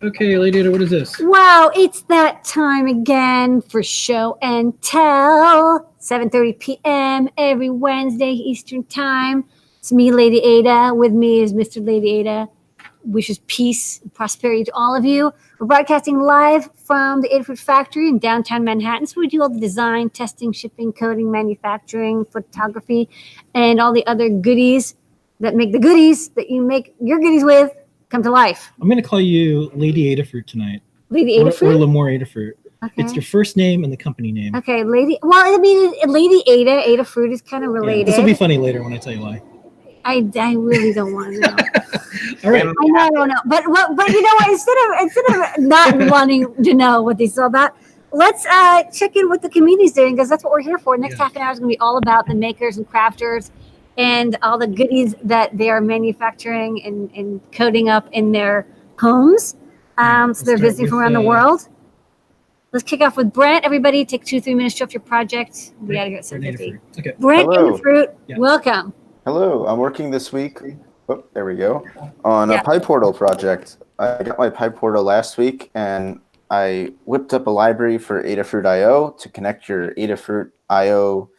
Okay, Lady Ada, what is this? Wow, it's that time again for Show and Tell. 7:30 p.m. every Wednesday Eastern Time. It's me, Lady Ada. With me is Mr. Lady Ada. Wishes peace and prosperity to all of you. We're broadcasting live from the Adafruit factory in downtown Manhattan. So we do all the design, testing, shipping, coding, manufacturing, photography, and all the other goodies that make the goodies that you make your goodies with come to life. I'm going to call you Lady Adafruit tonight. Lady Adafruit? Or Lamore Adafruit. Okay. It's your first name and the company name. Okay, Lady. Well, I mean, Lady Ada, Adafruit is kind of related. Yeah, this will be funny later when I tell you why. I really don't want to know. All right. I don't know. But you know what? Instead of not wanting to know what this is all about, let's check in what the community's doing, because that's what we're here for. Next half an hour is going to be all about the makers and crafters and all the goodies that they are manufacturing and coding up in their homes. So they're visiting from around the world. Let's kick off with Brent. Everybody, take 2-3 minutes to show off your project. We got to get some Okay. Brent Adafruit, welcome. Hello, I'm working this week. Oh, there we go. On a pyportal project. I got my pyportal last week, and I whipped up a library for Adafruit.io to connect your Adafruit.io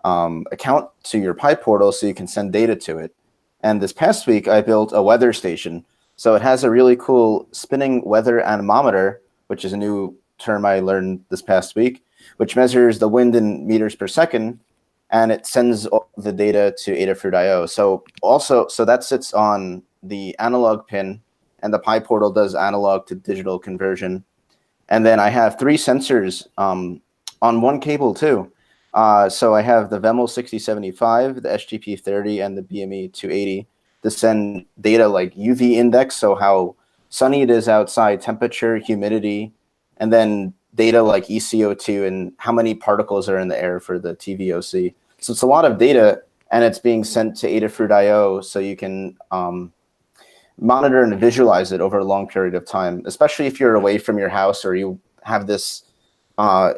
account to your pyportal so you can send data to it. And this past week, I built a weather station. So it has a really cool spinning weather anemometer, which is a new term I learned this past week, which measures the wind in meters per second, and it sends the data to Adafruit.io. So that sits on the analog pin, and the pyportal does analog to digital conversion. And then I have 3 sensors on one cable too. So I have the VEML 6075, the SGP30, and the BME 280 to send data like UV index, so how sunny it is outside, temperature, humidity, and then data like ECO2 and how many particles are in the air for the TVOC. So it's a lot of data, and it's being sent to Adafruit.io so you can monitor and visualize it over a long period of time, especially if you're away from your house or you have this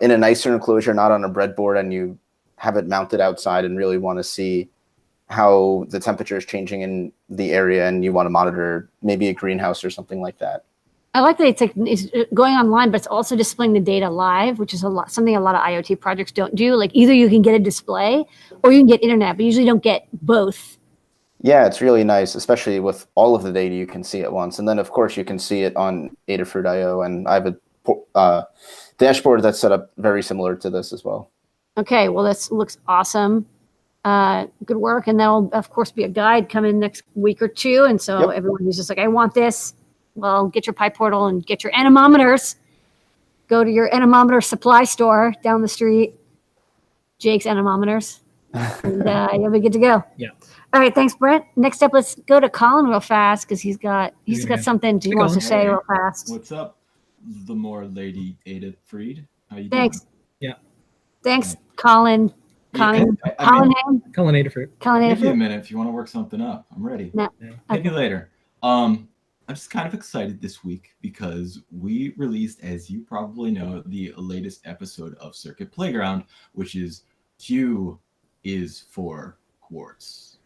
in a nicer enclosure, not on a breadboard, and you have it mounted outside and really want to see how the temperature is changing in the area, and you want to monitor maybe a greenhouse or something like that. I like that it's going online, but it's also displaying the data live, which is something a lot of IoT projects don't do. Like either you can get a display or you can get internet, but you usually don't get both. Yeah, it's really nice, especially with all of the data you can see at once. And then, of course, you can see it on Adafruit.io, and I have a dashboard that's set up very similar to this as well. Okay, well, this looks awesome. Good work. And that'll, of course, be a guide coming next week or two. And so everyone who's just like, I want this, well, get your pyportal and get your anemometers. Go to your anemometer supply store down the street, Jake's Anemometers, and you'll be good to go. Yeah. All right, thanks, Brent. Next up, let's go to Colin real fast because he's got something he wants to say real fast. What's up, the more Lady Ada Freed? How you Thanks. doing? Yeah. Thanks, Colin. Colin Adafruit. Give me a minute if you want to work something up. I'm ready. No. Maybe later. I'm just kind of excited this week because we released, as you probably know, the latest episode of Circuit Playground, which is Q is for quartz.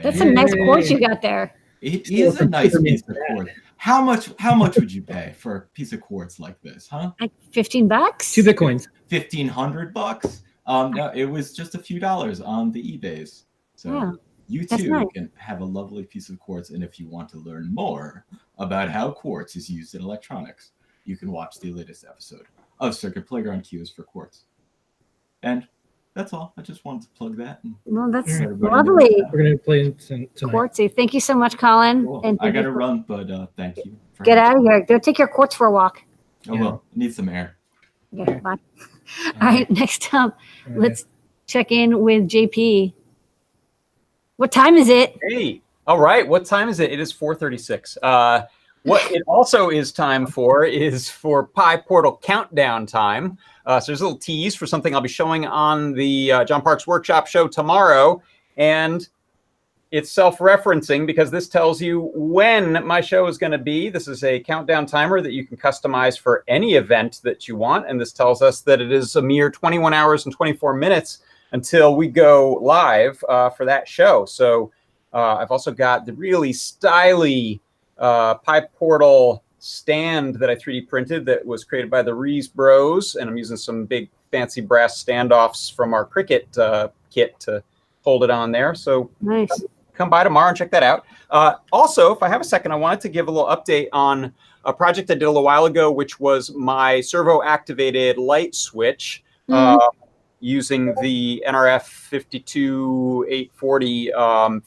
That's a nice quartz you got there. It is a nice piece of quartz. How much would you pay for a piece of quartz like this, huh? Like $15? 2 Bitcoins. $1,500? No, it was just a few dollars on the eBays. So you too can have a lovely piece of quartz. And if you want to learn more about how quartz is used in electronics, you can watch the latest episode of Circuit Playground Q is for quartz. And that's all. I just wanted to plug that. Well, that's lovely. We're going to play tonight. Quartzy. Thank you so much, Colin. Cool. And I got to run, but thank you. Get out of here. Go take your quartz for a walk. Oh, well, need some air. Okay, bye. All right, next up, let's check in with JP. What time is it? Hey, all right. What time is it? It is 4:36. What it also is time for is for pyportal countdown time. So there's a little tease for something I'll be showing on the John Parks Workshop show tomorrow. And it's self-referencing because this tells you when my show is going to be. This is a countdown timer that you can customize for any event that you want. And this tells us that it is a mere 21 hours and 24 minutes until we go live for that show. So I've also got the really styly pyportal stand that I 3D printed that was created by the Rees Bros, and I'm using some big fancy brass standoffs from our Cricut kit to hold it on there. So Nice. come by tomorrow and check that out. Also, if I have a second, I wanted to give a little update on a project I did a little while ago, which was my servo activated light switch using the NRF 52840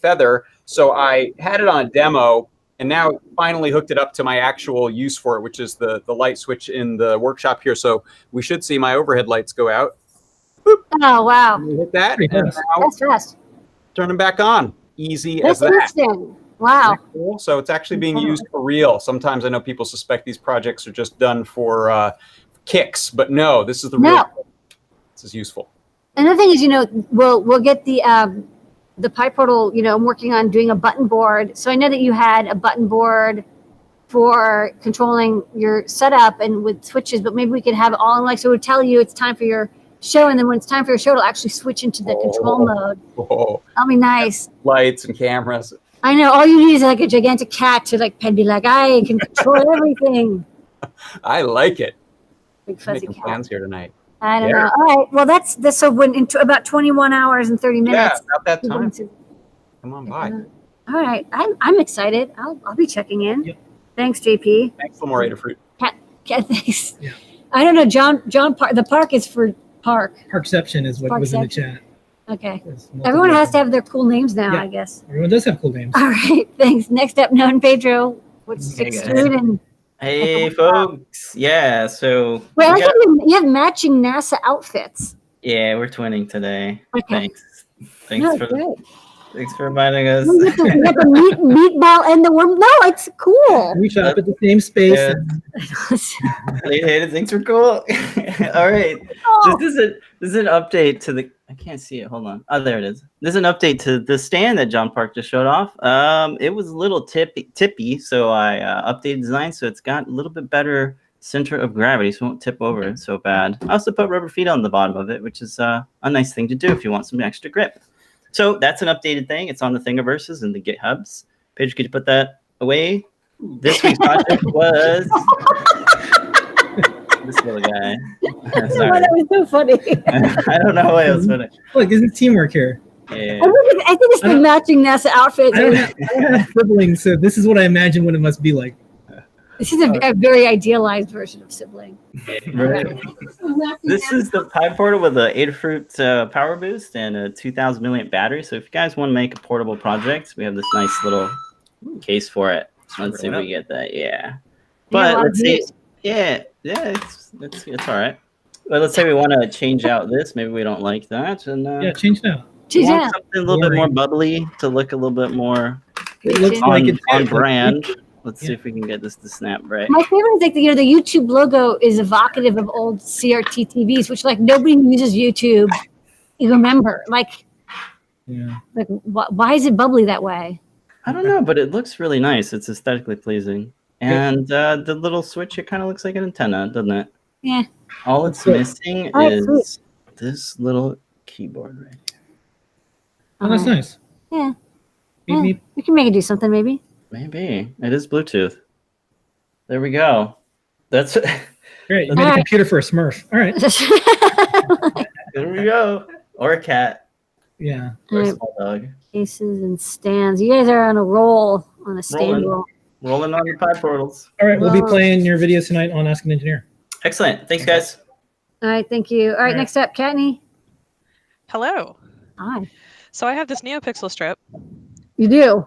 feather. So I had it on a demo, and now finally hooked it up to my actual use for it, which is the light switch in the workshop here. So we should see my overhead lights go out. Boop. Oh, wow. Hit that, Pretty and fast. now That's fast. turn them back on. Easy That's as that. interesting. Wow. Cool. So it's actually being used for real. Sometimes I know people suspect these projects are just done for kicks, but no, this is the real. This is useful. Another thing is, we'll get the pyportal. I'm working on doing a button board. So I know that you had a button board for controlling your setup and with switches, but maybe we could have it all in so it would tell you it's time for your show, and then when it's time for your show, it'll actually switch into the control mode. That'll be nice. Lights and cameras. I know. All you need is like a gigantic cat to be like, I can control everything. I like it. Big fuzzy Making cat. plans here tonight. I don't know. All right. Well, that's so when in about 21 hours and 30 minutes. Yeah, about that time. Come on by. All right. I'm excited. I'll be checking in. Yep. Thanks, JP. Thanks, more Adafruit. Cat, thanks. Yeah. I don't know. John Park. The park is for park. Parkception is what was in the chat. Okay. There's Everyone multiple- has to have their cool names now, Yeah. I guess. Everyone does have cool names. All right. Thanks. Next up, known Pedro. What's Hey, guys. extrude and Hey, folks. Yeah, so wait, I we got- think you have matching NASA outfits. yeah, we're twinning today. Okay. Thanks No, for great. thanks for reminding us. You got the meatball and the worm. No, it's cool. We shop at the same space. Yeah. Thanks for cool. All right. Oh, This is an update to the. I can't see it. Hold on. Oh, there it is. This is an update to the stand that John Park just showed off. It was a little tippy, so I updated design so it's got a little bit better center of gravity, so it won't tip over so bad. I also put rubber feet on the bottom of it, which is a nice thing to do if you want some extra grip. So that's an updated thing. It's on the Thingiverses and the GitHubs. Paige, could you put that away? This week's project was this little guy. Sorry. that was so funny. I don't know why it was funny. Look, this is teamwork here. Yeah. I think it's the matching NASA outfit. I don't have siblings, so this is what I imagine what it must be like. This is a very idealized version of sibling. Right. This is the PiPortal with a Adafruit power boost and a 2000 milliamp battery. So if you guys want to make a portable project, we have this nice little case for it. Let's see if we get that. Yeah. But let's see. Yeah, it's all right. But let's say we want to change out this. Maybe we don't like that. And Yeah, change now. we want something a little bit more bubbly to look a little bit more It looks like it's on brand. Let's see if we can get this to snap right. My favorite is the YouTube logo is evocative of old CRT TVs, which nobody uses YouTube. You remember, Yeah. why is it bubbly that way? I don't know, but it looks really nice. It's aesthetically pleasing. And the little switch, it kind of looks like an antenna, doesn't it? Yeah. All it's missing is this little keyboard right here. Oh, that's nice. Yeah. Beep, beep. We can make it do something, maybe. Maybe. It is Bluetooth. There we go. That's Great. You made a computer for a Smurf. All right. there we go. Or a cat. Yeah. Or a small dog. Cases and stands. You guys are on a roll, on a stand roll. Rolling on the PiPortals. All right. We'll be playing your videos tonight on Ask an Engineer. Excellent. Thanks, guys. All right, thank you. All right, next up, Kattni. Hello. Hi. So I have this NeoPixel strip. You do.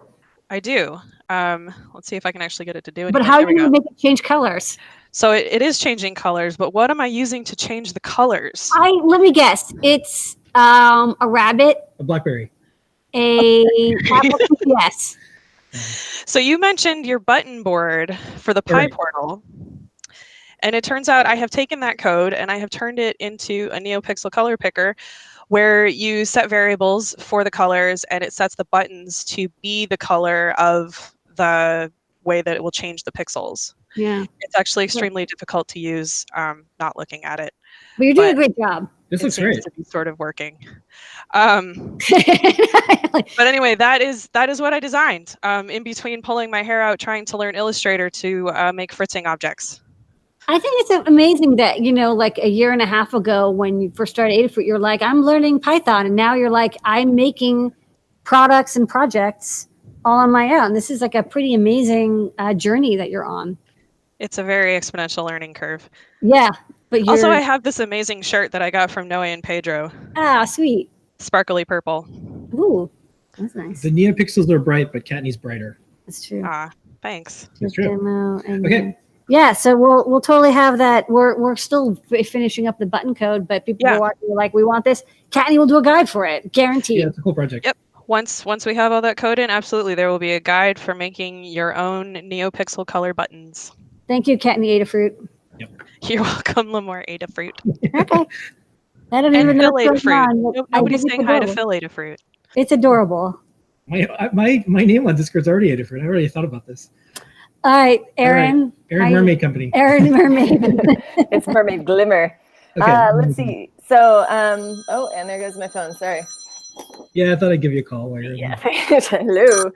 I do. Let's see if I can actually get it to do it. But how do you make it change colors? So it is changing colors, but what am I using to change the colors? Let me guess. It's a rabbit, A BlackBerry. a Apple GPS. So you mentioned your button board for the Right. PiPortal. And it turns out I have taken that code and I have turned it into a NeoPixel color picker where you set variables for the colors and it sets the buttons to be the color of the way that it will change the pixels. Yeah. It's actually extremely difficult to use not looking at it. But you're doing a great job. This looks seems great. to be sort of working. But anyway, that is what I designed. In between pulling my hair out, trying to learn Illustrator to make fritzing objects. I think it's amazing that, like a year and a half ago when you first started Adafruit, you're like, I'm learning Python. And now you're like, I'm making products and projects all on my own. This is like a pretty amazing journey that you're on. It's a very exponential learning curve. Yeah. But Also, I have this amazing shirt that I got from Noe and Pedro. Ah, sweet. Sparkly purple. Ooh, that's nice. The neopixels are bright, but Kattni's brighter. That's true. Ah, thanks. That's true. Demo and Okay. Yeah, so we'll totally have that. We're still finishing up the button code, but people are watching like, we want this. Kattni will do a guide for it, guaranteed. Yeah, it's a cool project. Yep. Once we have all that code in, absolutely, there will be a guide for making your own NeoPixel color buttons. Thank you, Kattni Adafruit. Yep. You're welcome, Lamore Adafruit. Okay. I don't even know what's going on. Nobody's saying hi to Phil Adafruit. It's adorable. My name on Discord's already Adafruit. I already thought about this. All right, Erin. Erin Mermaid Company. Erin Mermaid. It's Mermaid Glimmer. Okay. Let's see. So, oh, and there goes my phone. Sorry. Yeah, I thought I'd give you a call while you're Yeah. Hello.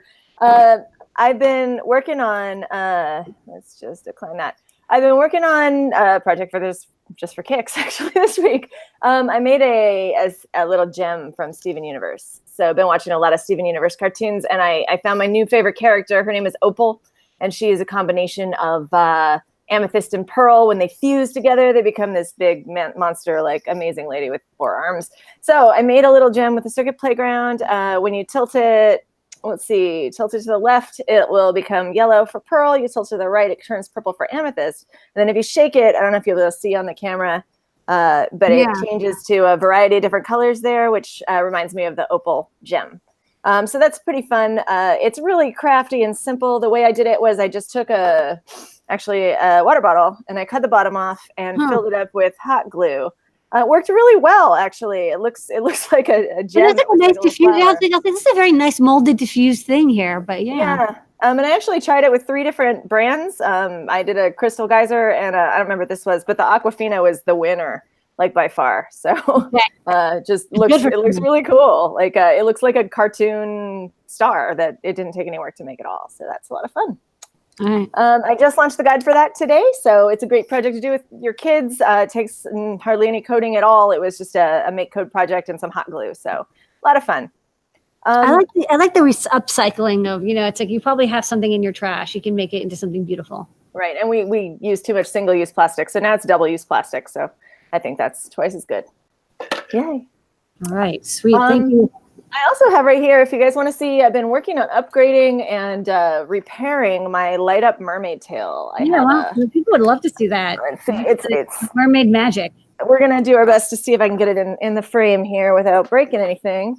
I've been working on, let's just decline that. I've been working on a project for this, just for kicks, actually, this week. I made a little gem from Steven Universe. So I've been watching a lot of Steven Universe cartoons, and I found my new favorite character. Her name is Opal, and she is a combination of amethyst and pearl. When they fuse together, they become this big monster, like amazing lady with 4 arms. So I made a little gem with a circuit playground. When you tilt it, let's see, tilt it to the left, it will become yellow for pearl. You tilt it to the right, it turns purple for amethyst. And then if you shake it, I don't know if you'll be able to see on the camera, but it changes to a variety of different colors there, which reminds me of the opal gem. So that's pretty fun. It's really crafty and simple. The way I did it was I just took actually a water bottle, and I cut the bottom off and filled it up with hot glue. It worked really well, actually. It looks like a gem. It's like a nice diffuse. I was like, this is a very nice molded diffused thing here, but yeah. And I actually tried it with 3 different brands. I did a Crystal Geyser, and I don't remember what this was, but the Aquafina was the winner, like by far. So it looks really cool. Like it looks like a cartoon star that it didn't take any work to make at all. So that's a lot of fun. All right. I just launched the guide for that today, so it's a great project to do with your kids. It takes hardly any coding at all. It was just a make code project and some hot glue, so a lot of fun. I like the upcycling of, it's like you probably have something in your trash, you can make it into something beautiful. Right, and we use too much single-use plastic, so now it's double-use plastic. So I think that's twice as good. Yay! All right, sweet. Thank you. I also have right here, if you guys want to see, I've been working on upgrading and repairing my light up mermaid tail. People would love to see that. It's mermaid magic. We're going to do our best to see if I can get it in the frame here without breaking anything.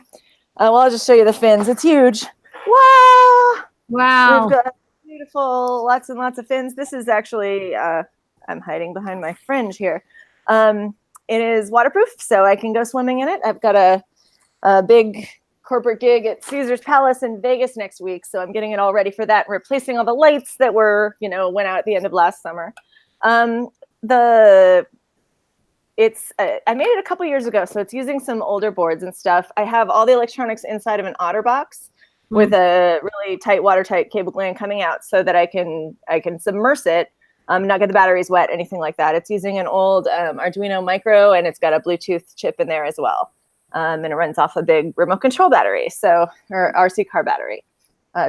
Well, I'll just show you the fins. It's huge. Wow! Wow. We've got beautiful, lots and lots of fins. This is actually, I'm hiding behind my fringe here. It is waterproof, so I can go swimming in it. I've got a big corporate gig at Caesar's Palace in Vegas next week, so I'm getting it all ready for that, replacing all the lights that went out at the end of last summer. I made it a couple years ago, so it's using some older boards and stuff. I have all the electronics inside of an OtterBox with a really tight, watertight cable gland coming out, so that I can submerge it, not get the batteries wet, anything like that. It's using an old Arduino Micro, and it's got a Bluetooth chip in there as well. And it runs off a big remote control battery, or RC car battery.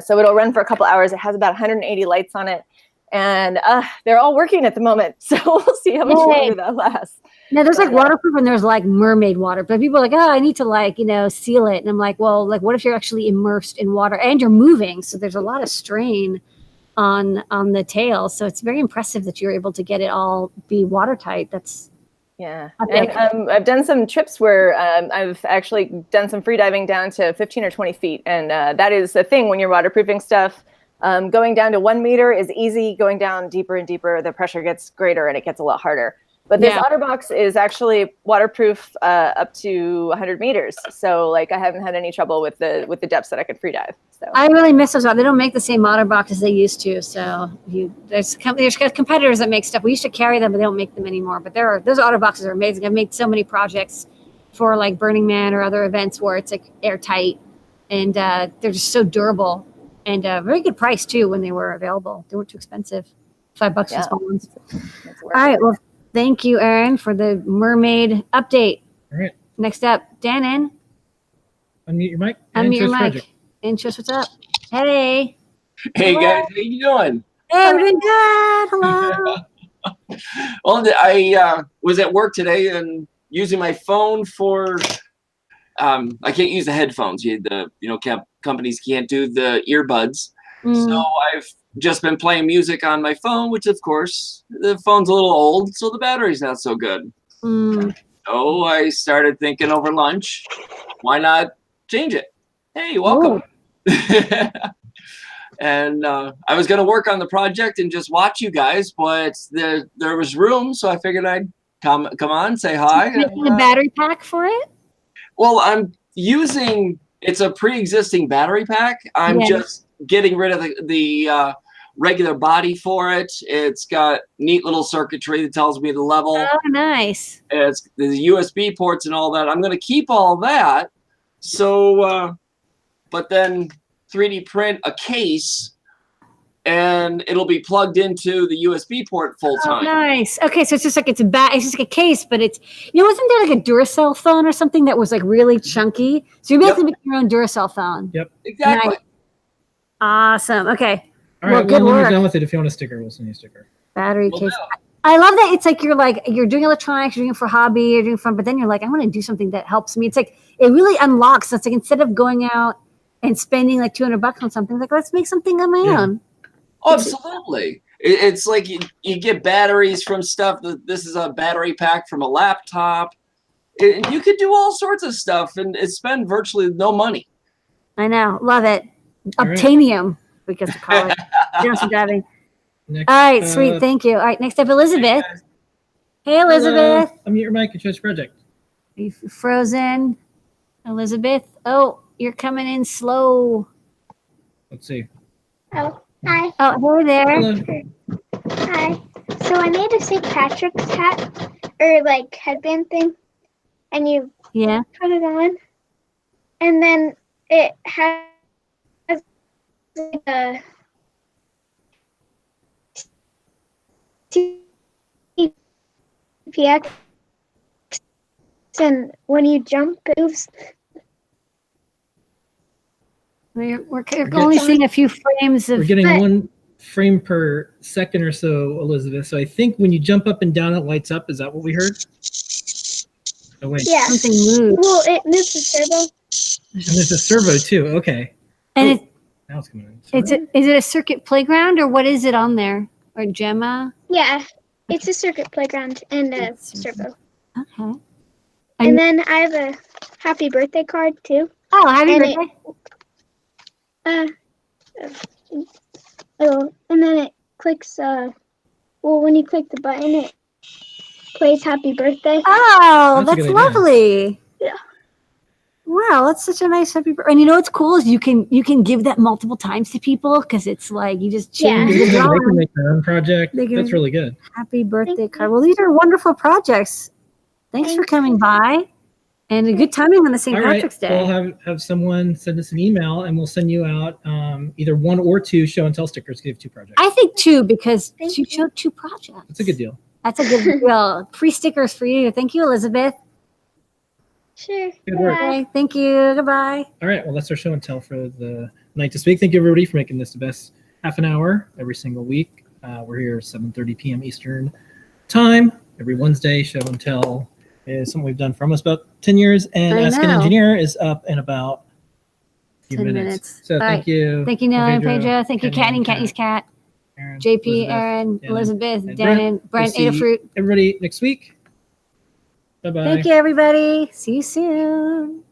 So it'll run for a couple hours. It has about 180 lights on it, and they're all working at the moment. So we'll see how much longer that lasts. Now there's like waterproof and there's like mermaid water, but people are like, I need to seal it. And I'm like, well, what if you're actually immersed in water and you're moving? So there's a lot of strain on the tail. So it's very impressive that you're able to get it all be watertight. Yeah, and I've done some trips where I've actually done some free diving down to 15 or 20 feet. And that is a thing when you're waterproofing stuff. Going down to 1 meter is easy. Going down deeper and deeper, the pressure gets greater and it gets a lot harder. But this OtterBox is actually waterproof up to 100 meters. So like I haven't had any trouble with the depths that I could free dive. So I really miss those. They don't make the same OtterBox as they used to. So there's competitors that make stuff. We used to carry them, but they don't make them anymore. But those OtterBoxes are amazing. I've made so many projects for like Burning Man or other events where it's like airtight, and they're just so durable and very good price too when they were available. They weren't too expensive. $5 for small ones. All right. Well, thank you, Erin, for the mermaid update. All right. Next up, Danon. Unmute your mic. Unmute your mic. Interest, what's up? Hey. Hey, guys. How you doing? Hey, we're doing good. Hello. Well, I was at work today and using my phone for, I can't use the headphones. Companies can't do the earbuds. So I've just been playing music on my phone, which of course the phone's a little old, so the battery's not so good. So I started thinking over lunch, why not change it? Hey, welcome. And I was going to work on the project and just watch you guys, but there was room, so I figured I'd come on, say hi. Making a battery pack for it? Well, I'm using, it's a pre-existing battery pack. I'm just getting rid of the regular body for it. It's got neat little circuitry that tells me the level. Oh, nice. It's the USB ports and all that. I'm going to keep all that. So, but then 3D print a case and it'll be plugged into the USB port full time. Oh, nice. Okay, so it's just like it's just like a case, but it's, wasn't there like a Duracell phone or something that was like really chunky? So you're basically making your own Duracell phone. Yep. Exactly. Nice. Awesome. Okay. All right. Well, when you're done with it, if you want a sticker, we'll send you a sticker. Battery case. I love that it's like you're doing electronics, you're doing it for hobby, you're doing fun, but then you're like, I want to do something that helps me. It's like it really unlocks. It's like instead of going out and spending like $200 on something, like let's make something on my own. Oh, absolutely. It's like you get batteries from stuff. This is a battery pack from a laptop. You could do all sorts of stuff and spend virtually no money. I know. Love it. All Obtainium, because to call it. Thanks for diving. Next, all right, sweet. Thank you. All right, next up, Elizabeth. Hey, Elizabeth. Unmute your mic and show us project. Are you frozen? Elizabeth? Oh, you're coming in slow. Let's see. Oh, hi. Oh, hey there. Hello. Hi. So I made a St. Patrick's hat, or like headband thing, and you put it on, and then it has like a TPX, and when you jump, it moves. We're only seeing a few frames of. We're getting 1 frame per second or so, Elizabeth. So I think when you jump up and down, it lights up. Is that what we heard? Oh wait. Yeah. Something moves. Well, it moves the servo. And there's a servo too. Okay. And now it's coming in. is it a circuit playground or what is it on there? Or Gemma? Yeah, it's a circuit playground and a servo. Okay. And then I have a happy birthday card too. Oh, happy birthday! And then it clicks. When you click the button, it plays happy birthday. Oh, that's lovely. Yeah. Wow, that's such a nice happy birthday. And you know what's cool is you can give that multiple times to people because it's like you just change the They drawing. can make their own project. That's really good. Happy birthday card. Well, these are wonderful projects. Thanks for coming by. And a good timing on the St. Patrick's Day. We'll have someone send us an email and we'll send you out either 1 or 2 show and tell stickers. You have 2 projects. I think 2 because you showed 2 projects. That's a good deal. That's a good deal. Free stickers for you. Thank you, Elizabeth. Sure. Good work. Okay, thank you. Goodbye. All right. Well, that's our show and tell for the night this week. Thank you, everybody, for making this the best half an hour every single week. We're here 7:30 p.m. Eastern time every Wednesday. Show and tell is something we've done for almost about 10 years. And Ask an Engineer is up in about a few minutes. So thank you. Thank you, Noah and Pedro. Thank you, Kattni, Kattni's cat. Erin, JP, Erin, Elizabeth, Danon, Brent, We'll see Adafruit. everybody next week. Bye-bye. Thank you, everybody. See you soon.